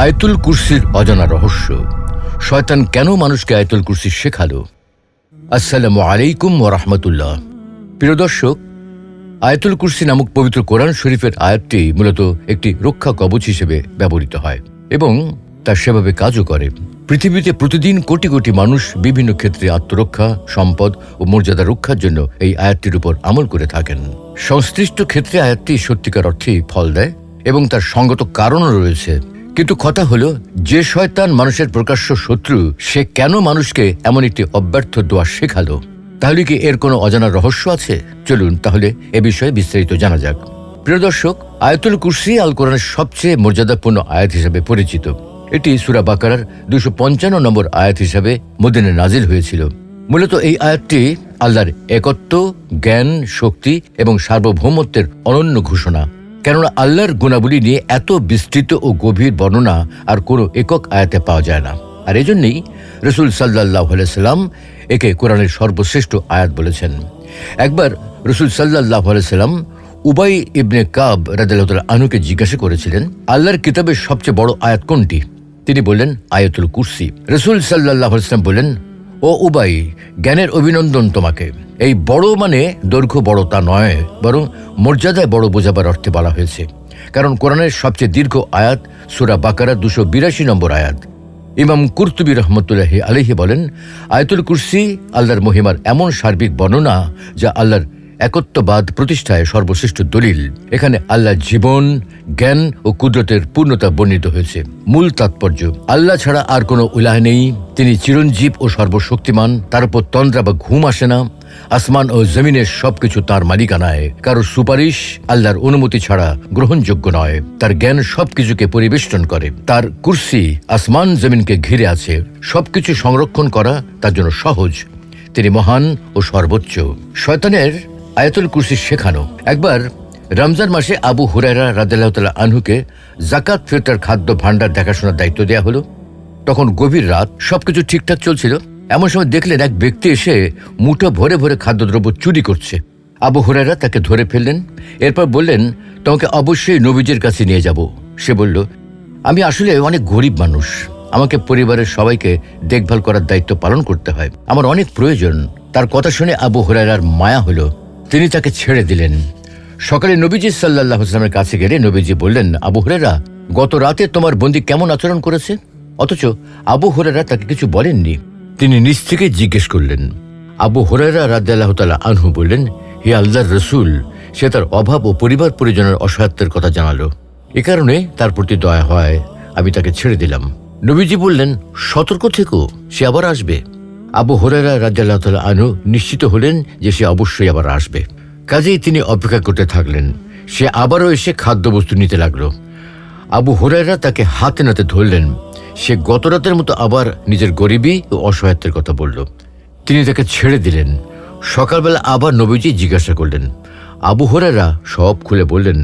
আয়াতুল কুরসির অজানা রহস্য। শয়তান কেন মানুষকে আয়াতুল কুরসি শেখালো? আসসালামু আলাইকুম ওয়া রাহমাতুল্লাহ। প্রিয় দর্শক, আয়াতুল কুরসি নামক পবিত্র কোরআন শরীফের আয়াতটি মূলত একটি রক্ষা কবচ হিসেবে ব্যবহৃত হয় এবং তা সেভাবে কাজও করে। পৃথিবীতে প্রতিদিন কোটি কোটি মানুষ বিভিন্ন ক্ষেত্রে আত্মরক্ষা, সম্পদ ও মর্যাদা রক্ষার জন্য এই আয়াতটির উপর আমল করে থাকেন। সংশ্লিষ্ট ক্ষেত্রে আয়াতটি সত্যিকার অর্থেই ফল দেয় এবং তার সঙ্গত কারণও রয়েছে। কিন্তু কথা হলো, যে শয়তান মানুষের প্রকাশ্য শত্রু, সে কেন মানুষকে এমন একটি অব্যর্থ দোয়া শেখালো? তাহলে কি এর কোনো অজানা রহস্য আছে? চলুন তাহলে এ বিষয়ে বিস্তারিত জানা যাক। প্রিয় দর্শক, আয়াতুল কুরসি আল কোরআনের সবচেয়ে মর্যাদাপূর্ণ আয়াত হিসেবে পরিচিত। এটি সূরা বাকারার 255 নম্বর আয়াত হিসাবে মদিনায় নাজিল হয়েছিল। মূলত এই আয়াতটি আল্লাহর একত্ব, জ্ঞান, শক্তি এবং সার্বভৌমত্বের অনন্য ঘোষণা। কেননা আল্লাহর গুণাবলী নিয়ে এত বিস্তৃত ও গভীর বর্ণনা আর কোনো একক আয়াতে পাওয়া যায় না। আর এজন্যই রাসূল সাল্লাল্লাহু আলাইহি সাল্লাম একে কোরআনের সর্বশ্রেষ্ঠ আয়াত বলেছেন। একবার রাসূল সাল্লাল্লাহু আলাইহি সাল্লাম উবাই ইবনে কাব রাদিয়াল্লাহু তাআলা আনহুকে জিজ্ঞাসা করেছিলেন, আল্লাহর কিতাবের সবচেয়ে বড় আয়াত কোনটি? তিনি বললেন, আয়াতুল কুরসি। রাসূল সাল্লাল্লাহু আলাইহি সাল্লাম বললেন, ও উবাই, জ্ঞানের অভিনন্দন তোমাকে। এই বড় মানে দৈর্ঘ্য বড় তা নয়, বরং মর্যাদায় বড় বোঝাবার অর্থে বলা হয়েছে। কারণ কোরআনের সবচেয়ে দীর্ঘ আয়াত সূরা বাকারা 282 নম্বর আয়াত। ইমাম কুরতুবী রহমতুল্লাহি আলাইহি বলেন, আয়াতুল কুরসি আল্লাহর মহিমার এমন সার্বিক বর্ণনা যা আল্লাহর একত্ববাদ প্রতিষ্ঠায় সর্বশ্রেষ্ঠ দলিল। এখানে আল্লাহর জীবন, জ্ঞান ও কুদরতের পূর্ণতা বর্ণিত হয়েছে। মূল তাৎপর্য, আল্লাহ ছাড়া আর কোনো ইলাহ নেই। তিনি চিরঞ্জীব ও সর্বশক্তিমান। তার উপর তন্দ্রা বা ঘুম আসে না। আসমান ও জমিনের সবকিছু তার মালিকানায়। কারো সুপারিশ আল্লাহর অনুমতি ছাড়া গ্রহণযোগ্য নয়। তার জ্ঞান সবকিছুকে পরিবেষ্টন করে। তার কুরসি আসমান জমিনকে ঘিরে আছে। সবকিছু সংরক্ষণ করা তার জন্য সহজ। তিনি মহান ও সর্বোচ্চ। শয়তানের আয়াতুল কুরসি শেখানো। একবার রমজান মাসে আবু হুরায়রা রাদিয়াল্লাহু তাআলা আনহুকে যাকাত ফিতর খাদ্য ভাণ্ডার দেখাশোনার দায়িত্ব দেয়া হলো। তখন গভীর রাত, সবকিছু ঠিকঠাক চলছিল। এমন সময় দেখলেন এক ব্যক্তি এসে মুঠো ভরে ভরে খাদ্যদ্রব্য চুরি করছে। আবু হুরায়রা তাকে ধরে ফেললেন। এরপর বললেন, তোমাকে অবশ্যই নবীজির কাছে নিয়ে যাব। সে বলল, আমি আসলে অনেক গরিব মানুষ। আমাকে পরিবারের সবাইকে দেখভাল করার দায়িত্ব পালন করতে হয়। আমার অনেক প্রয়োজন। তার কথা শুনে আবু হুরায়রার মায়া হলো। তিনি তাকে ছেড়ে দিলেন। সকালে নবীজি সাল্লাল্লাহু আলাইহি ওয়াসাল্লামের কাছে গেলে নবীজি বললেন, আবু হুরায়রা, গত রাতে তোমার বন্দী কেমন আচরণ করেছে? অথচ আবু হুরায়রা তাকে কিছু বলেননি। তিনি নিজ থেকে জিজ্ঞেস করলেন। আবু হুরায়রা রাদিয়াল্লাহু তাআলা আনহু বললেন, হে আল্লাহর রাসূল, সে তার অভাব ও পরিবার পরিজনের অসহায়ত্বের কথা জানালো। এ কারণে তার প্রতি দয়া হয়, আমি তাকে ছেড়ে দিলাম। নবীজি বললেন, সতর্ক থেকো, সে আবার আসবে। আবু হুরায়রা রাদিয়াল্লাহু তাআলা আনহু নিশ্চিত হলেন যে সে অবশ্যই আবার আসবে। কাজেই তিনি অপেক্ষা করতে থাকলেন। সে আবারও এসে খাদ্যবস্তু নিতে লাগলো। আবু হুরায়রা তাকে হাতে নাতে ধরলেন। সে গত রাতের মতো আবার নিজের গরিবী ও অসহায়ত্বের কথা বলল। তিনি তাকে ছেড়ে দিলেন। সকালবেলা আবার নবীজি জিজ্ঞাসা করলেন। আবু হুরায়রা সব খুলে বললেন।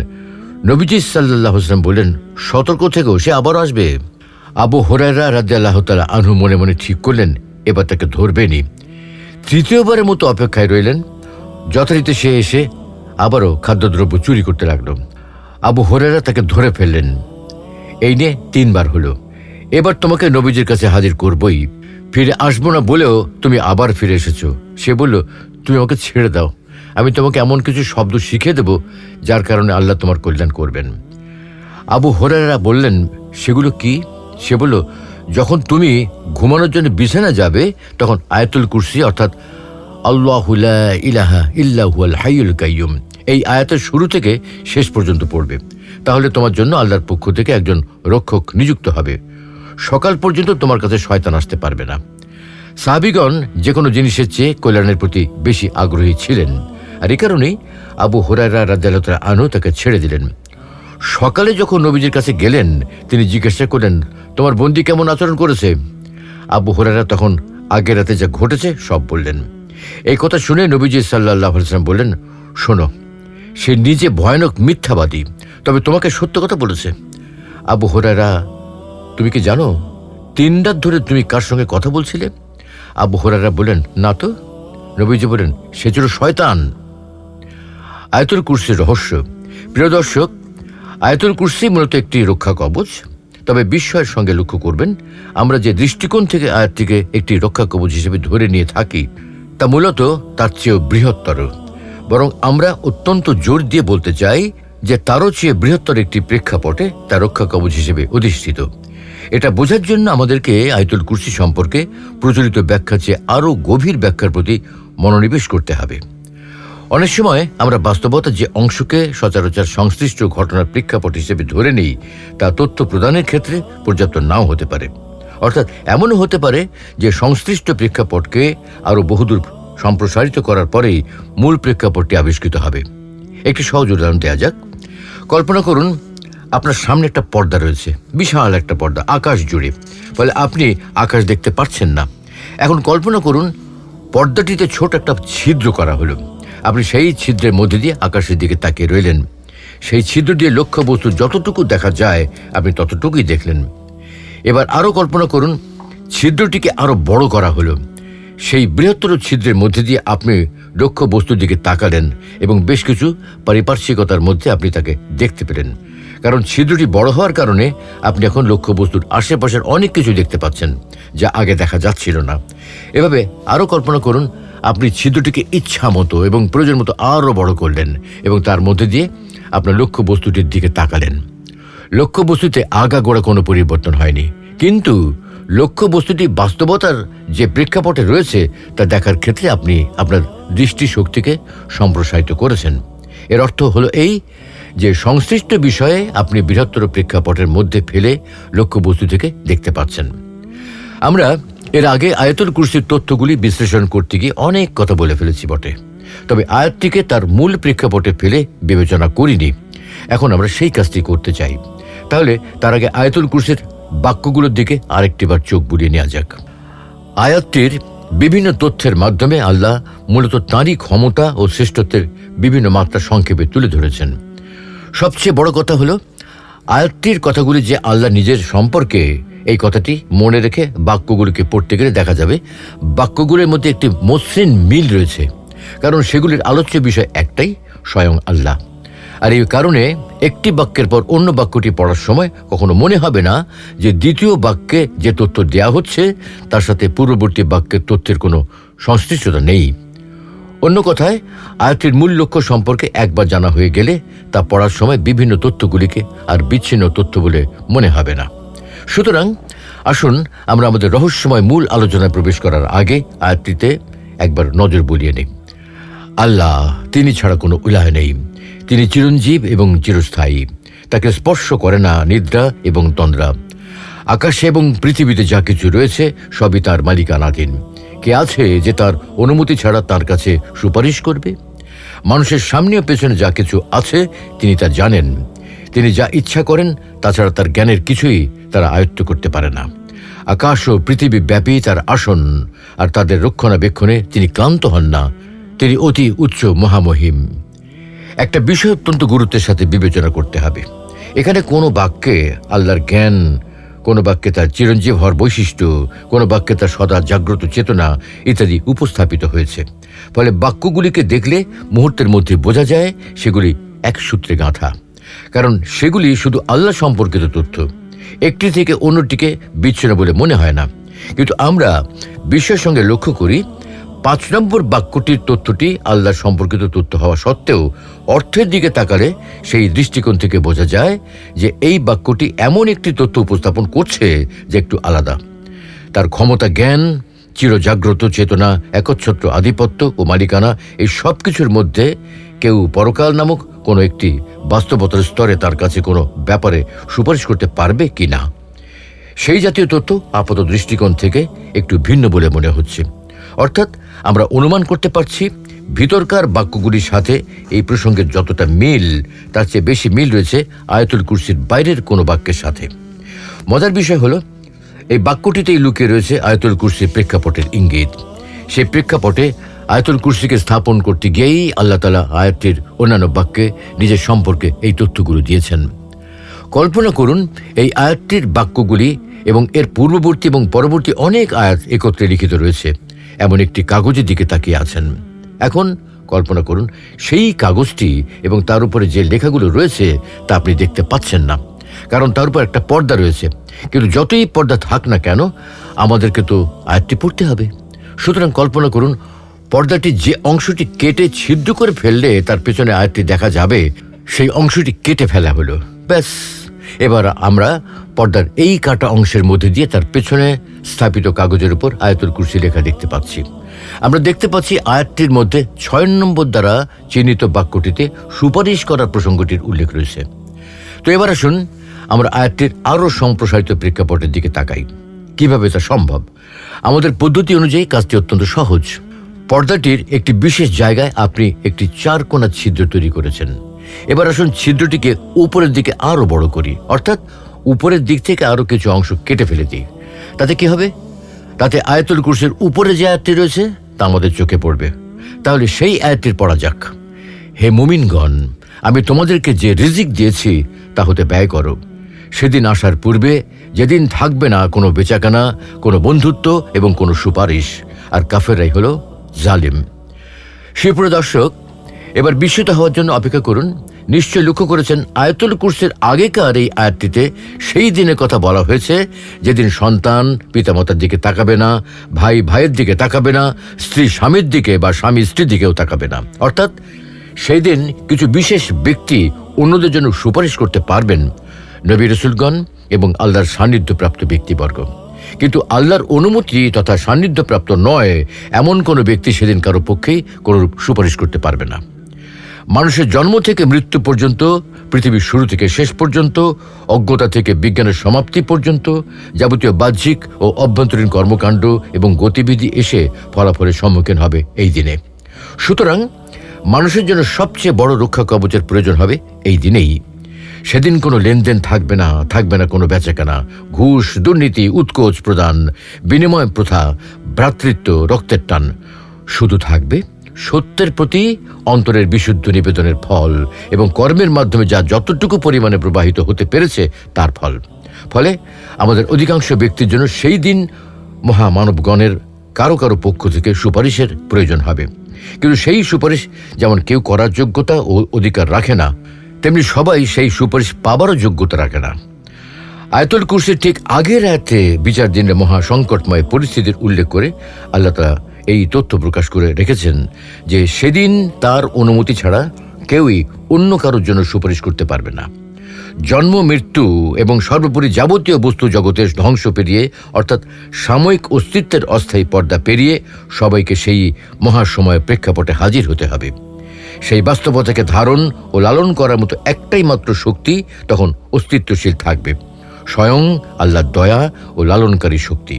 নবীজি সাল্লাল্লাহু আলাইহি ওয়াসাল্লাম বললেন, সতর্ক থেকো, সে আবারও আসবে। আবু হুরায়রা রাদিয়াল্লাহু তাআলা আনহু মনে মনে ঠিক করলেন, এবার তাকে ধরবেনি। তৃতীয়বারের মতো অপেক্ষায় রইলেন। যথারীতি সে এসে আবারও খাদ্যদ্রব্য চুরি করতে লাগলো। আবু হুরায়রা তাকে ধরে ফেললেন। এই নিয়ে 3 বার হলো। এবার তোমাকে নবীজির কাছে হাজির করবই। ফিরে আসবো না বলেও তুমি আবার ফিরে এসেছো। সে বলল, তুমি আমাকে ছেড়ে দাও। আমি তোমাকে এমন কিছু শব্দ শিখিয়ে দেব যার কারণে আল্লাহ তোমার কল্যাণ করবেন। আবু হুরায়রা বললেন, সেগুলো কি? সে বলল, যখন তুমি ঘুমানোর জন্য বিছানা যাবে তখন আয়াতুল কুরসি অর্থাৎ আল্লাহু লা ইলাহা ইল্লা হুয়াল হাইয়ুল কাইয়ুম এই আয়াতের শুরু থেকে শেষ পর্যন্ত পড়বে। তাহলে তোমার জন্য আল্লাহর পক্ষ থেকে একজন রক্ষক নিযুক্ত হবে। সকাল পর্যন্ত তোমার কাছে শয়তান আসতে পারবে না। সাহাবীগণ যে কোনো জিনিসের চেয়ে কল্যাণের প্রতি বেশি আগ্রহী ছিলেন। আর এই কারণেই আবু হুরায়রা রাদিয়াল্লাহু তাআলা আনহু তাকে ছেড়ে দিলেন। সকালে যখন নবীজির কাছে গেলেন, তিনি জিজ্ঞাসা করলেন, তোমার বন্দী কেমন আচরণ করেছে? আবু হুরায়রা তখন আগের রাতে যা ঘটেছে সব বললেন। এই কথা শুনে নবীজি সাল্লাল্লাহু আলাইহি ওয়াসাল্লাম বললেন, শোনো, সে নিজে ভয়ানক মিথ্যাবাদী, তবে তোমাকে সত্য কথা বলেছে। আবু হুরায়রা, তুমি কি জানো 3 রাত ধরে তুমি কার সঙ্গে কথা বলছিলে? আবু হুরায়রা বললেন, না তো। নবীজি বললেন, সে ছিল শয়তান। আয়াতুল কুরসির রহস্য। প্রিয় দর্শক, আয়াতুল কুরসি মূলত একটি রক্ষা কবচ। তবে বিস্ময়ের সঙ্গে লক্ষ্য করবেন, আমরা যে দৃষ্টিকোণ থেকে আয়াতটিকে একটি রক্ষা কবচ হিসেবে ধরে নিয়ে থাকি তা মূলত তার চেয়েও বৃহত্তর। বরং আমরা অত্যন্ত জোর দিয়ে বলতে চাই যে তারও চেয়ে বৃহত্তর একটি প্রেক্ষাপটে তা রক্ষা কবচ হিসেবে অধিষ্ঠিত। এটা বোঝার জন্য আমাদেরকে আয়াতুল কুরসি সম্পর্কে প্রচলিত ব্যাখ্যার চেয়ে আরও গভীর ব্যাখ্যার প্রতি মনোনিবেশ করতে হবে। অনেক সময় আমরা বাস্তবতার যে অংশকে সচরাচর সংশ্লিষ্ট ঘটনার প্রেক্ষাপট হিসেবে ধরে নিই তা তথ্য প্রদানের ক্ষেত্রে পর্যাপ্ত নাও হতে পারে। অর্থাৎ এমনও হতে পারে যে সংশ্লিষ্ট প্রেক্ষাপটকে আরও বহুদূর সম্প্রসারিত করার পরেই মূল প্রেক্ষাপটটি আবিষ্কৃত হবে। একটি সহজ উদাহরণ দেওয়া যাক। কল্পনা করুন আপনার সামনে একটা পর্দা রয়েছে, বিশাল একটা পর্দা আকাশ জুড়ে, ফলে আপনি আকাশ দেখতে পাচ্ছেন না। এখন কল্পনা করুন পর্দাটিতে ছোট একটা ছিদ্র করা হলো। আপনি সেই ছিদ্রের মধ্যে দিয়ে আকাশের দিকে তাকিয়ে রইলেন। সেই ছিদ্র দিয়ে লক্ষ্যবস্তু যতটুকু দেখা যায় আপনি ততটুকুই দেখলেন। এবার আরও কল্পনা করুন ছিদ্রটিকে আরও বড় করা হলো। সেই বৃহত্তর ছিদ্রের মধ্যে দিয়ে আপনি লক্ষ্যবস্তুর দিকে তাকালেন এবং বেশ কিছু পারিপার্শ্বিকতার মধ্যে আপনি তাকে দেখতে পেলেন। কারণ ছিদ্রটি বড় হওয়ার কারণে আপনি এখন লক্ষ্যবস্তুর আশেপাশের অনেক কিছু দেখতে পাচ্ছেন যা আগে দেখা যাচ্ছিল না। এভাবে আরও কল্পনা করুন আপনি ছিদ্রটিকে ইচ্ছা মতো এবং প্রয়োজন মতো আরও বড় করলেন এবং তার মধ্যে দিয়ে আপনার লক্ষ্যবস্তুটির দিকে তাকালেন। লক্ষ্যবস্তুতে আগাগোড়া কোনো পরিবর্তন হয়নি, কিন্তু লক্ষ্যবস্তুটি বাস্তবতার যে প্রেক্ষাপটে রয়েছে তা দেখার ক্ষেত্রে আপনি আপনার দৃষ্টিশক্তিকে সম্প্রসারিত করেছেন। এর অর্থ হলো এই যে সংশ্লিষ্ট বিষয়ে আপনি বৃহত্তর প্রেক্ষাপটের মধ্যে ফেলে লক্ষ্যবস্তু থেকে দেখতে পাচ্ছেন। আমরা এর আগে আয়াতুল কুরসির তথ্যগুলি বিশ্লেষণ করতে গিয়ে অনেক কথা বলে ফেলেছি বটে, তবে আয়াতটিকে তার মূল প্রেক্ষাপটে ফেলে বিবেচনা করিনি। এখন আমরা সেই কাজটি করতে চাই। তাহলে তার আগে আয়াতুল কুরসির বাক্যগুলোর দিকে আরেকটিবার চোখ বুলিয়ে নেওয়া যাক। আয়াতটির বিভিন্ন তথ্যের মাধ্যমে আল্লাহ মূলত তাঁরই ক্ষমতা ও শ্রেষ্ঠত্বের বিভিন্ন মাত্রা সংক্ষেপে তুলে ধরেছেন। সবচেয়ে বড় কথা হলো আয়াতটির কথাগুলি যে আল্লাহ নিজের সম্পর্কে, এই কথাটি মনে রেখে বাক্যগুলিকে পড়তে গেলে দেখা যাবে বাক্যগুলির মধ্যে একটি মসৃণ মিল রয়েছে, কারণ সেগুলির আলোচ্য বিষয় একটাই, স্বয়ং আল্লাহ। আর এই কারণে একটি বাক্যের পর অন্য বাক্যটি পড়ার সময় কখনো মনে হবে না যে দ্বিতীয় বাক্যে যে তথ্য দেয়া হচ্ছে তার সাথে পূর্ববর্তী বাক্যের তথ্যের কোনো সংশ্লিষ্টতা নেই। অন্য কথায় আয়াতটির মূল লক্ষ্য সম্পর্কে একবার জানা হয়ে গেলে তা পড়ার সময় বিভিন্ন তথ্যগুলিকে আর বিচ্ছিন্ন তথ্য বলে মনে হবে না। সুতরাং আসুন আমরা আমাদের রহস্যময় মূল আলোচনায় প্রবেশ করার আগে আয়াতটিতে একবার নজর বুলিয়ে নিই। আল্লাহ, তিনি ছাড়া কোনো ইলাহ নেই। তিনি চিরঞ্জীব এবং চিরস্থায়ী। তাকে স্পর্শ করে না নিদ্রা এবং তন্দ্রা। আকাশে এবং পৃথিবীতে যা কিছু রয়েছে সবই তার মালিকানাধীন। কে আছে যে তার অনুমতি ছাড়া তার কাছে সুপারিশ করবে? মানুষের সামনে ও পেছনে যা কিছু আছে তিনি তা জানেন। তিনি যা ইচ্ছা করেন তাছাড়া তার জ্ঞানের কিছুই তারা আয়ত্ত করতে পারে না। আকাশ ও পৃথিবী ব্যাপী তার আসন, আর তাদের রক্ষণাবেক্ষণে তিনি ক্লান্ত হন না। তিনি অতি উচ্চ মহামহিম। একটা বিষয় অত্যন্ত গুরুত্বের সাথে বিবেচনা করতে হবে। এখানে কোনো বাক্যে আল্লাহর জ্ঞান, কোনো বাক্যে তার চিরঞ্জীব হওয়ার বৈশিষ্ট্য, কোনো বাক্যে তার সদা জাগ্রত চেতনা ইত্যাদি উপস্থাপিত হয়েছে। ফলে বাক্যগুলিকে দেখলে মুহূর্তের মধ্যে বোঝা যায় সেগুলি এক সূত্রে গাঁথা, কারণ সেগুলি শুধু আল্লাহ সম্পর্কিত তথ্য। একটি থেকে অন্যটিকে বিচ্ছিন্ন বলে মনে হয় না। কিন্তু আমরা বিশ্বের সঙ্গে লক্ষ্য করি 5 নম্বর বাক্যটির তথ্যটি আল্লাহ সম্পর্কিত তথ্য হওয়া সত্ত্বেও অর্থের দিকে তাকালে সেই দৃষ্টিকোণ থেকে বোঝা যায় যে এই বাক্যটি এমন একটি তথ্য উপস্থাপন করছে যে একটু আলাদা। তার ক্ষমতা, জ্ঞান, চিরজাগ্রত চেতনা, একচ্ছত্র আধিপত্য ও মালিকানা, এই সব কিছুর মধ্যে কেউ পরকাল নামক কোনো একটি বাস্তবতার স্তরে তার কাছে কোনো ব্যাপারে সুপারিশ করতে পারবে কি না, সেই জাতীয় তথ্য আপাত দৃষ্টিকোণ থেকে একটু ভিন্ন বলে মনে হচ্ছে। অর্থাৎ আমরা অনুমান করতে পারছি ভিতরকার বাক্যগুলির সাথে এই প্রসঙ্গের যতটা মিল তার চেয়ে বেশি মিল রয়েছে আয়াতুল কুরসির বাইরের কোনো বাক্যের সাথে। মজার বিষয় হলো এই বাক্যটিতেই লুকিয়ে রয়েছে আয়াতুল কুরসির প্রেক্ষাপটের ইঙ্গিত। সেই প্রেক্ষাপটে আয়াতুল কুরসিকে স্থাপন করতে গিয়েই আল্লাহ তাআলা আয়াতটির অন্যান্য বাক্যে নিজের সম্পর্কে এই তথ্যগুলো দিয়েছেন। কল্পনা করুন এই আয়াতটির বাক্যগুলি এবং এর পূর্ববর্তী এবং পরবর্তী অনেক আয়াত একত্রে লিখিত রয়েছে এমন একটি কাগজের দিকে তাকিয়ে আছেন। এখন কল্পনা করুন সেই কাগজটি এবং তার উপরে যে লেখাগুলো রয়েছে তা আপনি দেখতে পাচ্ছেন না, কারণ তার উপর একটা পর্দা রয়েছে। কিন্তু যতই পর্দা থাক না কেন আমাদেরকে তো আয়াতটি পড়তে হবে। সুতরাং কল্পনা করুন, পর্দাটি যে অংশটি কেটে ছিদ্র করে ফেললে তার পেছনে আয়াতটি দেখা যাবে, সেই অংশটি কেটে ফেলা হলো। ব্যাস, এবার আমরা পর্দার এই কাটা অংশের মধ্যে দিয়ে তার পেছনে স্থাপিত কাগজের উপর আয়াতুল কুরসি লেখা দেখতে পাচ্ছি। আমরা দেখতে পাচ্ছি আয়াতটির মধ্যে 6 নম্বর দ্বারা চিহ্নিত বাক্যটিতে সুপারিশ করার প্রসঙ্গটির উল্লেখ রয়েছে। তো এবার আসুন আমরা আয়াতটির আরও সম্প্রসারিত প্রেক্ষাপটের দিকে তাকাই। কিভাবে তা সম্ভব? আমাদের পদ্ধতি অনুযায়ী কাজটি অত্যন্ত সহজ। পর্দাটির একটি বিশেষ জায়গায় আপনি একটি 4 কোণা ছিদ্র তৈরি করেছেন। এবার আসুন ছিদ্রটিকে উপরের দিকে আরো বড় করি, অর্থাৎ উপরের দিক থেকে আরো কিছু অংশ কেটে ফেলে দিই। তাতে কি হবে? তাতে আয়াতুল কুরসির উপরে যে আয়াতটি রয়েছে তা আমাদের চোখে পড়বে। তাহলে সেই আয়াতটির পড়া যাক। হে মুমিনগণ, আমি তোমাদেরকে যে রিজিক দিয়েছি তা হতে ব্যয় করো। সেদিন আসার পূর্বে যেদিন থাকবে না কোনো বেচাকেনা, কোনো বন্ধুত্ব এবং কোনো সুপারিশ, আর কাফেররাই হলো জালিম। সুপ্রিয় দর্শক, এবার বিস্মিত হওয়ার জন্য অপেক্ষা করুন। নিশ্চয় লক্ষ্য করেছেন আয়াতুল কুরসির আগেকার এই আয়াতটিতে সেই দিনের কথা বলা হয়েছে যেদিন সন্তান পিতামাতার দিকে তাকাবে না, ভাই ভাইয়ের দিকে তাকাবে না, স্ত্রী স্বামীর দিকে বা স্বামী স্ত্রীর দিকেও তাকাবে না। অর্থাৎ সেই দিন কিছু বিশেষ ব্যক্তি অন্যদের জন্য সুপারিশ করতে পারবেন, নবী রাসূলগণ এবং আল্লাহর সান্নিধ্যপ্রাপ্ত ব্যক্তিবর্গ। কিন্তু আল্লাহর অনুমতি তথা সান্নিধ্যপ্রাপ্ত নয় এমন কোনো ব্যক্তি সেদিন কারো পক্ষেই কোনো সুপারিশ করতে পারবে না। মানুষের জন্ম থেকে মৃত্যু পর্যন্ত, পৃথিবীর শুরু থেকে শেষ পর্যন্ত, অজ্ঞতা থেকে বিজ্ঞানের সমাপ্তি পর্যন্ত যাবতীয় বাহ্যিক ও অভ্যন্তরীণ কর্মকাণ্ড এবং গতিবিধি এসে ফলাফলের সম্মুখীন হবে এই দিনে। সুতরাং মানুষের জন্য সবচেয়ে বড় রক্ষা কবচের প্রয়োজন হবে এই দিনেই। সেদিন কোনো লেনদেন থাকবে না, থাকবে না কোনো বেচাকেনা, ঘুষ, দুর্নীতি, উৎকোচ প্রদান, বিনিময় প্রথা, ভ্রাতৃত্ব, রক্তের টান। শুধু থাকবে সত্যের প্রতি অন্তরের বিশুদ্ধ নিবেদনের ফল এবং কর্মের মাধ্যমে যা যতটুকু পরিমাণে প্রবাহিত হতে পেরেছে তার ফল। ফলে আমাদের অধিকাংশ ব্যক্তির জন্য সেই দিন মহামানবগণের কারো কারো পক্ষ থেকে সুপারিশের প্রয়োজন হবে। কিন্তু সেই সুপারিশ যেমন কেউ করার যোগ্যতা ও অধিকার রাখে না, তেমনি সবাই সেই সুপারিশ পাবারও যোগ্যতা রাখে না। আয়াতুল কুরসির ঠিক আগের আয়াতে বিচার দিনের মহা সংকটময় পরিস্থিতির উল্লেখ করে আল্লাহ তাআলা এই তথ্য প্রকাশ করে রেখেছেন যে সেদিন তার অনুমতি ছাড়া কেউই অন্য কারোর জন্য সুপারিশ করতে পারবে না। জন্ম, মৃত্যু এবং সর্বোপরি যাবতীয় বস্তু জগতের ধ্বংস পেরিয়ে, অর্থাৎ সাময়িক অস্তিত্বের অস্থায়ী পর্দা পেরিয়ে সবাইকে সেই মহাসময়ের প্রেক্ষাপটে হাজির হতে হবে। সেই বাস্তবতাকে ধারণ ও লালন করার মতো একটাই মাত্র শক্তি তখন অস্তিত্বশীল থাকবে, স্বয়ং আল্লাহর দয়া ও লালনকারী শক্তি।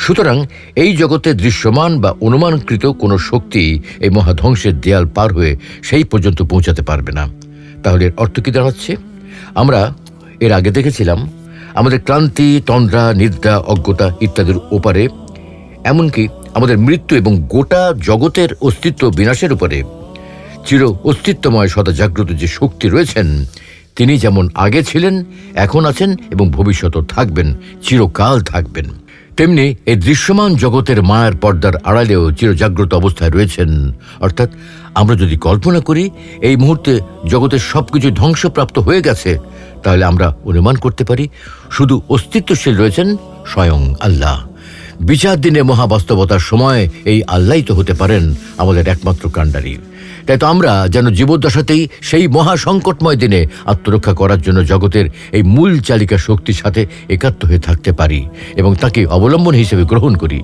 সুতরাং এই জগতে দৃশ্যমান বা অনুমানকৃত কোনো শক্তি এই মহাধ্বংসের দেয়াল পার হয়ে সেই পর্যন্ত পৌঁছাতে পারবে না। তাহলে এর অর্থ কি দাঁড়াচ্ছে? আমরা এর আগে দেখেছিলাম আমাদের ক্লান্তি, তন্দ্রা, নিদ্রা, অজ্ঞতা ইত্যাদির ওপারে, এমনকি আমাদের মৃত্যু এবং গোটা জগতের অস্তিত্ব বিনাশের উপরে চির অস্তিত্বময় সদা জাগ্রত যে শক্তি রয়েছেন, তিনি যেমন আগে ছিলেন, এখন আছেন এবং ভবিষ্যতেও থাকবেন, চিরকাল থাকবেন। তেমনি এই দৃশ্যমান জগতের মায়ার পর্দার আড়ালেও চিরজাগ্রত অবস্থায় রয়েছেন। অর্থাৎ আমরা যদি কল্পনা করি এই মুহূর্তে জগতের সবকিছু ধ্বংসপ্রাপ্ত হয়ে গেছে, তাহলে আমরা অনুমান করতে পারি শুধু অস্তিত্বশীল রয়েছেন স্বয়ং আল্লাহ। বিচার দিনে মহাবাস্তবতার সময় এই আল্লাহই তো হতে পারেন আমাদের একমাত্র কাণ্ডারি। তাই তো আমরা যেন জীবদ্দশাতেই সেই মহা সংকটময় দিনে আত্মরক্ষা করার জন্য জগতের এই মূল চালিকা শক্তির সাথে একাত্ম হয়ে থাকতে পারি এবং তাকে অবলম্বন হিসেবে গ্রহণ করি।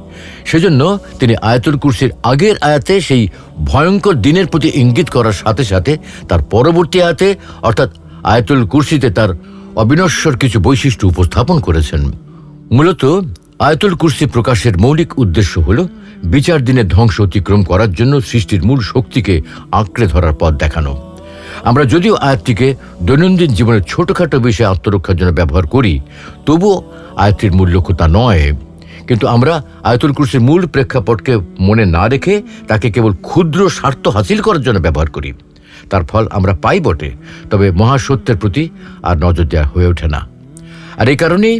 সেজন্য তিনি আয়াতুল কুরসির আগের আয়াতে সেই ভয়ঙ্কর দিনের প্রতি ইঙ্গিত করার সাথে সাথে তার পরবর্তী আয়াতে অর্থাৎ আয়াতুল কুরসিতে তার অবিনশ্বর কিছু বৈশিষ্ট্য উপস্থাপন করেছেন। মূলত আয়াতুল কুরসি প্রকাশের মৌলিক উদ্দেশ্য হল বিচার দিনের ধ্বংস অতিক্রম করার জন্য সৃষ্টির মূল শক্তিকে আঁকড়ে ধরার পথ দেখানো। আমরা যদিও আয়াতটিকে দৈনন্দিন জীবনের ছোটখাটো বিষয়ে আত্মরক্ষার জন্য ব্যবহার করি, তবুও আয়াতটির মূল লক্ষ্য তা নয়। কিন্তু আমরা আয়াতুল কুরসির মূল প্রেক্ষাপটকে মনে না রেখে তাকে কেবল ক্ষুদ্র স্বার্থ হাসিল করার জন্য ব্যবহার করি। তার ফল আমরা পাই বটে, তবে মহাসত্যের প্রতি আর নজর দেওয়া হয়ে ওঠে না। আর এই কারণেই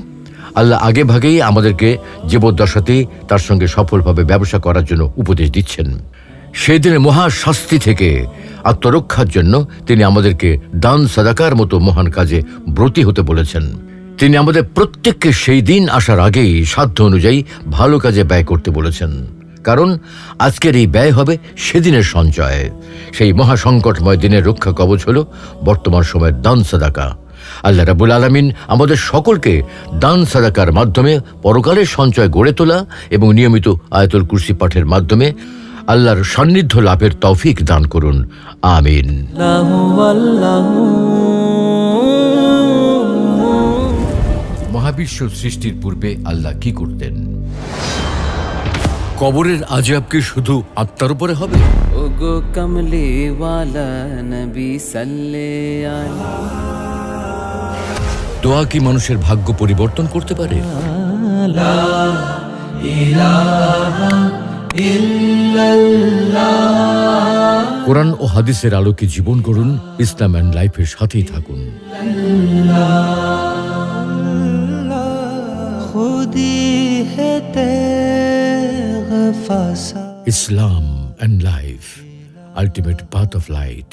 আল্লাহ আগে ভাগেই আমাদেরকে জীবদ্দশাতেই তার সঙ্গে সফলভাবে ব্যবসা করার জন্য উপদেশ দিচ্ছেন। সেই দিনের মহাশাস্তি থেকে আত্মরক্ষার জন্য তিনি আমাদেরকে দান সাদাকার মতো মহান কাজে ব্রতী হতে বলেছেন। তিনি আমাদের প্রত্যেককে সেই দিন আসার আগেই সাধ্য অনুযায়ী ভালো কাজে ব্যয় করতে বলেছেন, কারণ আজকের এই ব্যয় হবে সেদিনের সঞ্চয়। সেই মহাসংকটময় দিনের রক্ষা কবচ হল বর্তমান সময়ের দান সাদাকা। আল্লাহ রাব্বুল আলামিন আমাদের সকলকে দান সাদাকার মাধ্যমে পরকালের সঞ্চয় গড়ে তোলা এবং নিয়মিত আয়াতুল কুরসি পাঠের মাধ্যমে আল্লাহর সান্নিধ্য লাভের তৌফিক দান করুন, আমিন। মহাবিশ্ব সৃষ্টির পূর্বে আল্লাহ কি করতেন? কবরের আযাব কি শুধু আত্মার উপরে হবে? ওগো কমলি ওয়ালা নবী সাল্লে দোয়া কি মানুষের ভাগ্য পরিবর্তন করতে পারে? কোরআন ও হাদিসের আলোকে জীবন গড়ুন, ইসলাম অ্যান্ড লাইফের সাথেই থাকুন। Islam and life, ultimate path of light.